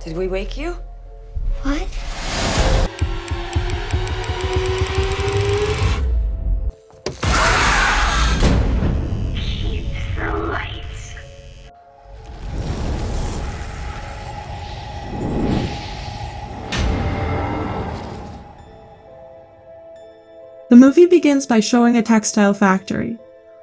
Did we wake you? What? Keep the lights. The movie begins by showing a textile factory,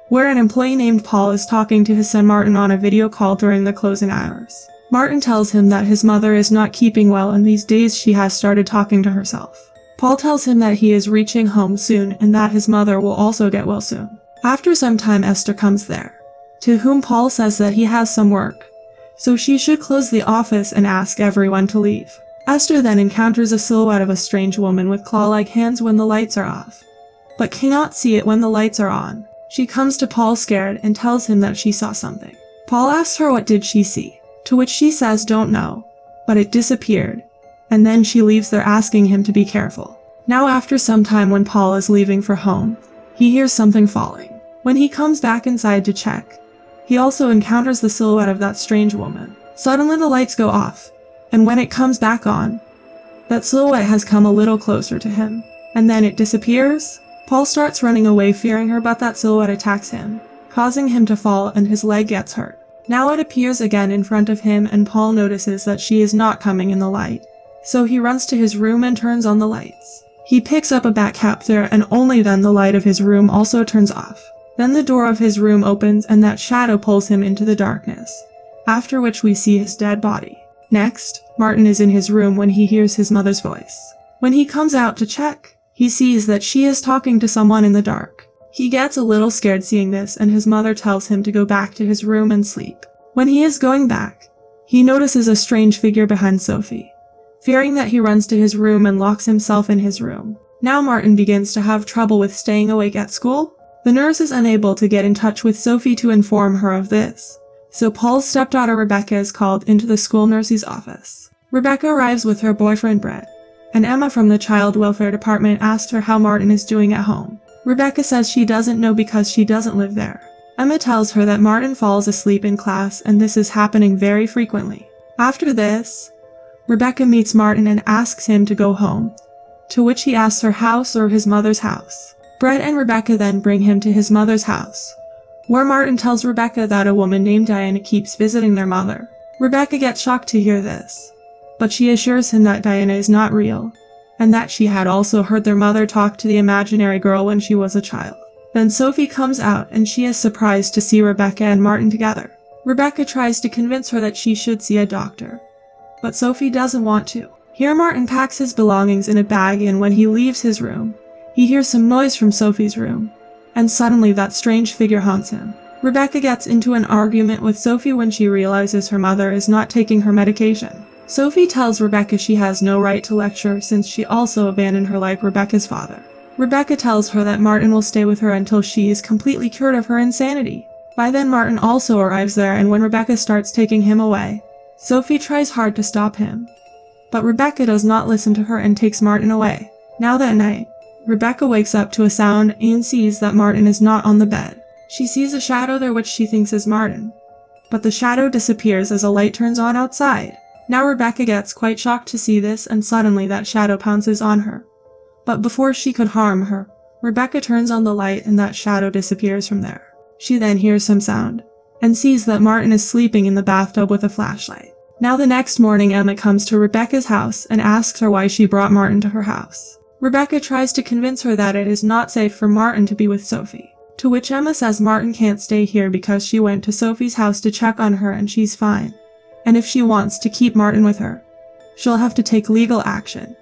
where an employee named Paul is talking to his son Martin on a video call during the closing hours. Martin tells him that his mother is not keeping well and these days she has started talking to herself. Paul tells him that he is reaching home soon and that his mother will also get well soon. After some time, Esther comes there, to whom Paul says that he has some work, so she should close the office and ask everyone to leave. Esther then encounters a silhouette of a strange woman with claw-like hands when the lights are off, but cannot see it when the lights are on. She comes to Paul scared and tells him that she saw something. Paul asks her what did she see, to which she says don't know, but it disappeared, and then she leaves there asking him to be careful. Now after some time when Paul is leaving for home, he hears something falling. When he comes back inside to check, he also encounters the silhouette of that strange woman. Suddenly the lights go off, and when it comes back on, that silhouette has come a little closer to him, and then it disappears. Paul starts running away fearing her, but that silhouette attacks him, causing him to fall and his leg gets hurt. Now it appears again in front of him and Paul notices that she is not coming in the light, so he runs to his room and turns on the lights. He picks up a bat cap there and only then the light of his room also turns off. Then the door of his room opens and that shadow pulls him into the darkness, after which we see his dead body. Next, Martin is in his room when he hears his mother's voice. When he comes out to check, he sees that she is talking to someone in the dark. He gets a little scared seeing this and his mother tells him to go back to his room and sleep. When he is going back, he notices a strange figure behind Sophie. Fearing that, he runs to his room and locks himself in his room. Now Martin begins to have trouble with staying awake at school. The nurse is unable to get in touch with Sophie to inform her of this, so Paul's stepdaughter Rebecca is called into the school nurse's office. Rebecca arrives with her boyfriend Brett, and Emma from the child welfare department asks her how Martin is doing at home. Rebecca says she doesn't know because she doesn't live there. Emma tells her that Martin falls asleep in class and this is happening very frequently. After this, Rebecca meets Martin and asks him to go home, to which he asks her house or his mother's house. Brett and Rebecca then bring him to his mother's house, where Martin tells Rebecca that a woman named Diana keeps visiting their mother. Rebecca gets shocked to hear this, but she assures him that Diana is not real, and that she had also heard their mother talk to the imaginary girl when she was a child. Then Sophie comes out and she is surprised to see Rebecca and Martin together. Rebecca tries to convince her that she should see a doctor, but Sophie doesn't want to. Here Martin packs his belongings in a bag and when he leaves his room, he hears some noise from Sophie's room, and suddenly that strange figure haunts him. Rebecca gets into an argument with Sophie when she realizes her mother is not taking her medication. Sophie tells Rebecca she has no right to lecture since she also abandoned her like Rebecca's father. Rebecca tells her that Martin will stay with her until she is completely cured of her insanity. By then Martin also arrives there and when Rebecca starts taking him away, Sophie tries hard to stop him, but Rebecca does not listen to her and takes Martin away. Now that night, Rebecca wakes up to a sound and sees that Martin is not on the bed. She sees a shadow there which she thinks is Martin, but the shadow disappears as a light turns on outside. Now Rebecca gets quite shocked to see this and suddenly that shadow pounces on her. But before she could harm her, Rebecca turns on the light and that shadow disappears from there. She then hears some sound, and sees that Martin is sleeping in the bathtub with a flashlight. Now the next morning Emma comes to Rebecca's house and asks her why she brought Martin to her house. Rebecca tries to convince her that it is not safe for Martin to be with Sophie, to which Emma says Martin can't stay here because she went to Sophie's house to check on her and she's fine. And if she wants to keep Martin with her, she'll have to take legal action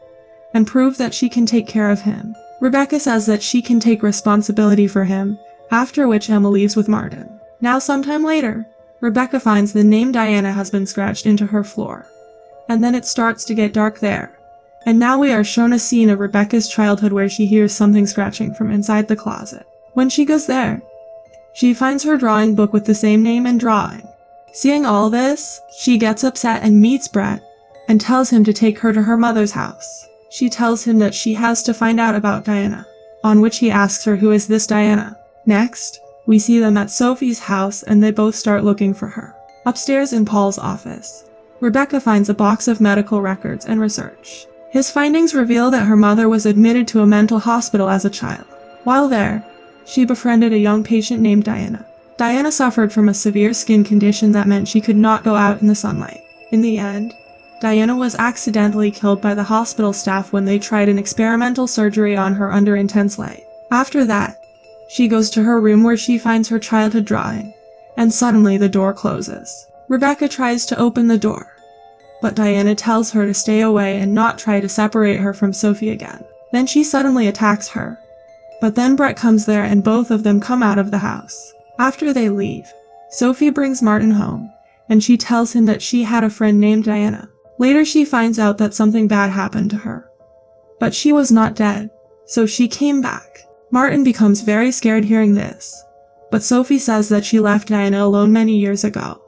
and prove that she can take care of him. Rebecca says that she can take responsibility for him, after which Emma leaves with Martin. Now sometime later, Rebecca finds the name Diana has been scratched into her floor, and then it starts to get dark there. And now we are shown a scene of Rebecca's childhood where she hears something scratching from inside the closet. When she goes there, she finds her drawing book with the same name and drawing. Seeing all this, she gets upset and meets Brett and tells him to take her to her mother's house. She tells him that she has to find out about Diana, on which he asks her who is this Diana. Next, we see them at Sophie's house and they both start looking for her. Upstairs in Paul's office, Rebecca finds a box of medical records and research. His findings reveal that her mother was admitted to a mental hospital as a child. While there, she befriended a young patient named Diana. Diana suffered from a severe skin condition that meant she could not go out in the sunlight. In the end, Diana was accidentally killed by the hospital staff when they tried an experimental surgery on her under intense light. After that, she goes to her room where she finds her childhood drawing, and suddenly the door closes. Rebecca tries to open the door, but Diana tells her to stay away and not try to separate her from Sophie again. Then she suddenly attacks her, but then Brett comes there and both of them come out of the house. After they leave, Sophie brings Martin home, and she tells him that she had a friend named Diana. Later she finds out that something bad happened to her, but she was not dead, so she came back. Martin becomes very scared hearing this, but Sophie says that she left Diana alone many years ago,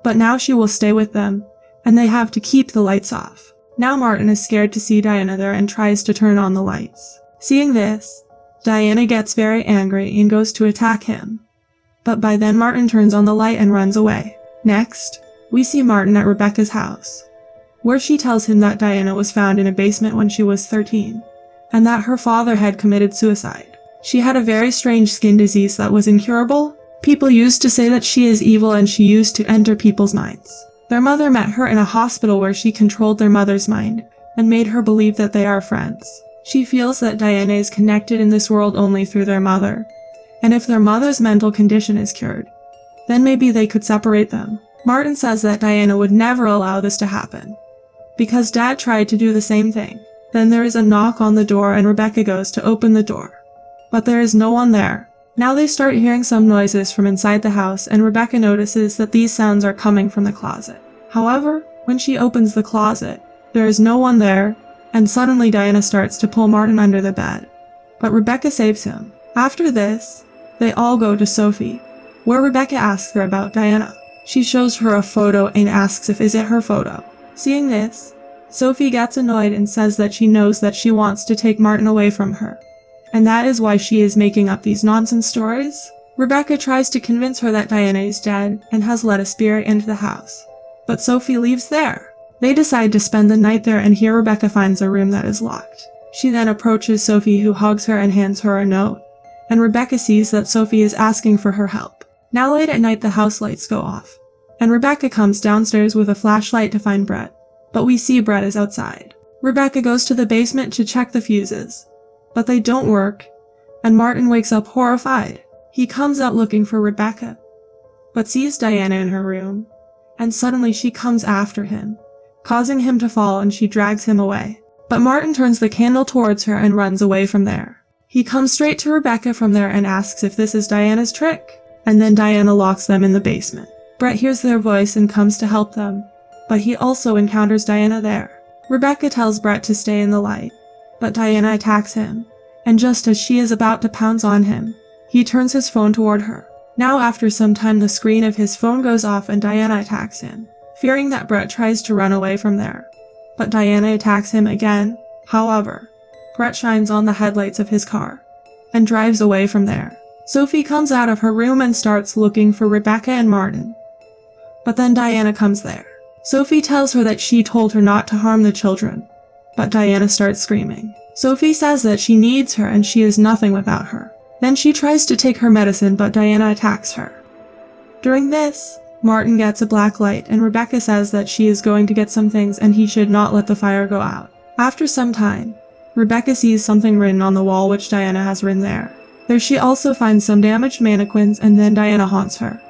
but now she will stay with them, and they have to keep the lights off. Now Martin is scared to see Diana there and tries to turn on the lights. Seeing this, Diana gets very angry and goes to attack him, but by then Martin turns on the light and runs away. Next, we see Martin at Rebecca's house, where she tells him that Diana was found in a basement when she was 13, and that her father had committed suicide. She had a very strange skin disease that was incurable. People used to say that she is evil and she used to enter people's minds. Their mother met her in a hospital where she controlled their mother's mind and made her believe that they are friends. She feels that Diana is connected in this world only through their mother, and if their mother's mental condition is cured, then maybe they could separate them. Martin says that Diana would never allow this to happen, because Dad tried to do the same thing. Then there is a knock on the door and Rebecca goes to open the door, but there is no one there. Now they start hearing some noises from inside the house and Rebecca notices that these sounds are coming from the closet. However, when she opens the closet, there is no one there, and suddenly Diana starts to pull Martin under the bed, but Rebecca saves him. After this, they all go to Sophie, where Rebecca asks her about Diana. She shows her a photo and asks if is it her photo. Seeing this, Sophie gets annoyed and says that she knows that she wants to take Martin away from her, and that is why she is making up these nonsense stories. Rebecca tries to convince her that Diana is dead and has let a spirit into the house, but Sophie leaves there. They decide to spend the night there and here Rebecca finds a room that is locked. She then approaches Sophie, who hugs her and hands her a note, and Rebecca sees that Sophie is asking for her help. Now late at night the house lights go off, and Rebecca comes downstairs with a flashlight to find Brett, but we see Brett is outside. Rebecca goes to the basement to check the fuses, but they don't work, and Martin wakes up horrified. He comes out looking for Rebecca, but sees Diana in her room, and suddenly she comes after him, causing him to fall, and she drags him away. But Martin turns the candle towards her and runs away from there. He comes straight to Rebecca from there and asks if this is Diana's trick, and then Diana locks them in the basement. Brett hears their voice and comes to help them, but he also encounters Diana there. Rebecca tells Brett to stay in the light, but Diana attacks him, and just as she is about to pounce on him, he turns his phone toward her. Now after some time the screen of his phone goes off and Diana attacks him, fearing that Brett tries to run away from there, but Diana attacks him again. However, Brett shines on the headlights of his car and drives away from there. Sophie comes out of her room and starts looking for Rebecca and Martin, but then Diana comes there. Sophie tells her that she told her not to harm the children, but Diana starts screaming. Sophie says that she needs her and she is nothing without her. Then she tries to take her medicine, but Diana attacks her. During this, Martin gets a black light and Rebecca says that she is going to get some things and he should not let the fire go out. After some time, Rebecca sees something written on the wall which Diana has written there. There she also finds some damaged mannequins, and then Diana haunts her,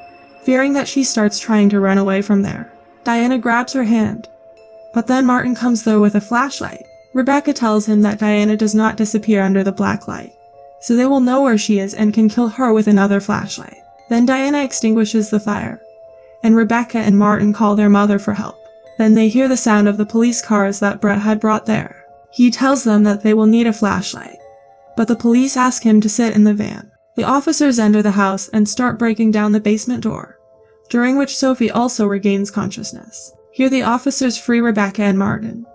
fearing that she starts trying to run away from there. Diana grabs her hand, but then Martin comes there with a flashlight. Rebecca tells him that Diana does not disappear under the black light, so they will know where she is and can kill her with another flashlight. Then Diana extinguishes the fire, and Rebecca and Martin call their mother for help. Then they hear the sound of the police cars that Brett had brought there. He tells them that they will need a flashlight, but the police ask him to sit in the van. The officers enter the house and start breaking down the basement door, during which Sophie also regains consciousness. Here the officers free Rebecca and Martin,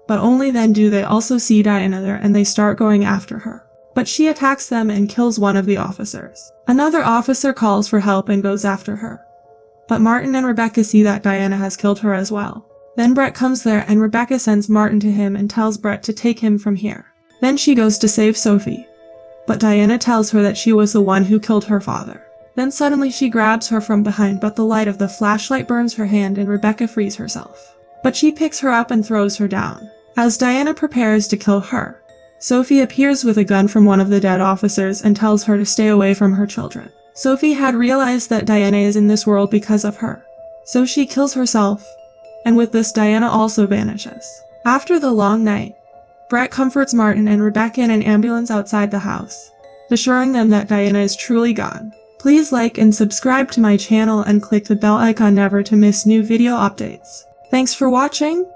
but only then do they also see Diana there and they start going after her. But she attacks them and kills one of the officers. Another officer calls for help and goes after her, but Martin and Rebecca see that Diana has killed her as well. Then Brett comes there and Rebecca sends Martin to him and tells Brett to take him from here. Then she goes to save Sophie, but Diana tells her that she was the one who killed her father. Then suddenly she grabs her from behind, but the light of the flashlight burns her hand and Rebecca frees herself. But she picks her up and throws her down. As Diana prepares to kill her, Sophie appears with a gun from one of the dead officers and tells her to stay away from her children. Sophie had realized that Diana is in this world because of her, so she kills herself, and with this Diana also vanishes. After the long night, Brett comforts Martin and Rebecca in an ambulance outside the house, assuring them that Diana is truly gone. Please like and subscribe to my channel and click the bell icon never to miss new video updates. Thanks for watching.